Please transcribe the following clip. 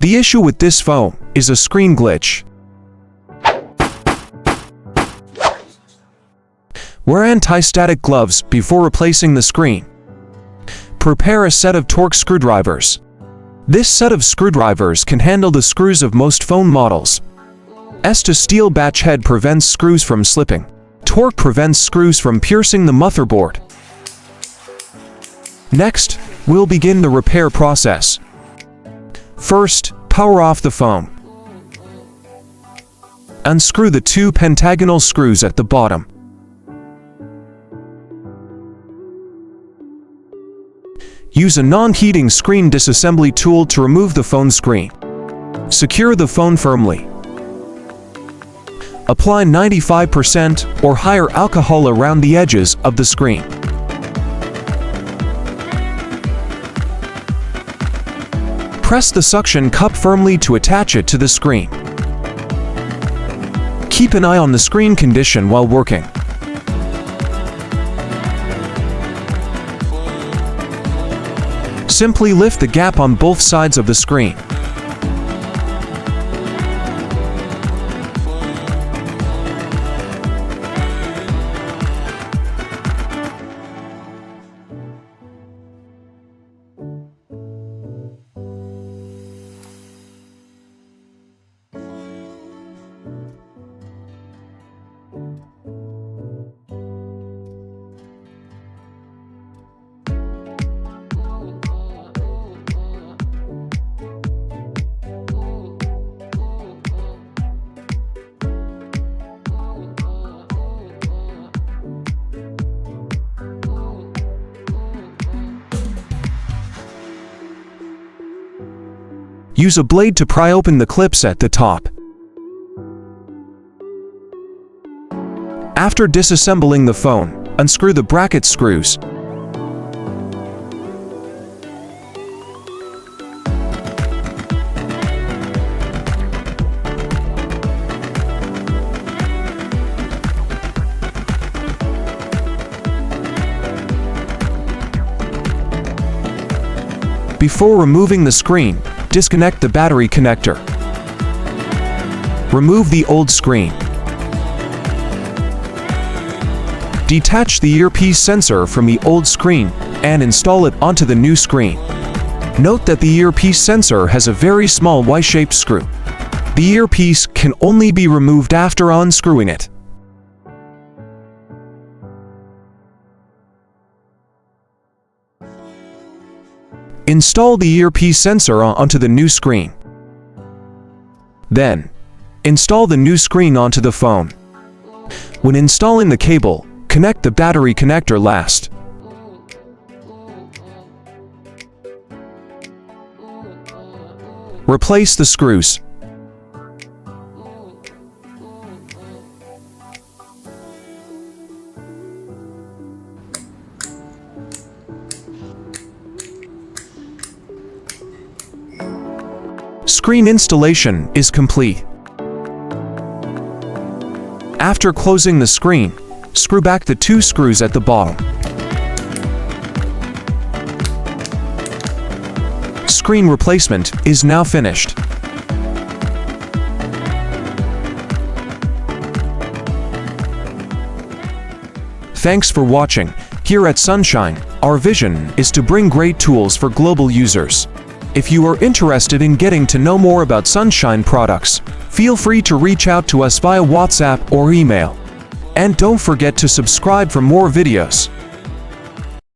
The issue with this phone is a screen glitch. Wear anti-static gloves before replacing the screen. Prepare a set of torque screwdrivers. This set of screwdrivers can handle the screws of most phone models. S steel batch head prevents screws from slipping. Torque prevents screws from piercing the motherboard. Next, we'll begin the repair process. First, power off the phone. Unscrew the two pentagonal screws at the bottom. Use a non-heating screen disassembly tool to remove the phone screen. Secure the phone firmly. Apply 95% or higher alcohol around the edges of the screen. Press the suction cup firmly to attach it to the screen. Keep an eye on the screen condition while working. Simply lift the gap on both sides of the screen. Use a blade to pry open the clips at the top. After disassembling the phone, unscrew the bracket screws. Before removing the screen, disconnect the battery connector. Remove the old screen. Detach the earpiece sensor from the old screen and install it onto the new screen. Note that the earpiece sensor has a very small Y-shaped screw. The earpiece can only be removed after unscrewing it. Install the earpiece sensor onto the new screen. Then, install the new screen onto the phone. When installing the cable, connect the battery connector last. Replace the screws. Screen installation is complete. After closing the screen, screw back the two screws at the bottom. Screen replacement is now finished. Thanks for watching. Here at Sunshine, our vision is to bring great tools for global users. If you are interested in getting to know more about Sunshine products, feel free to reach out to us via WhatsApp or email. And don't forget to subscribe for more videos.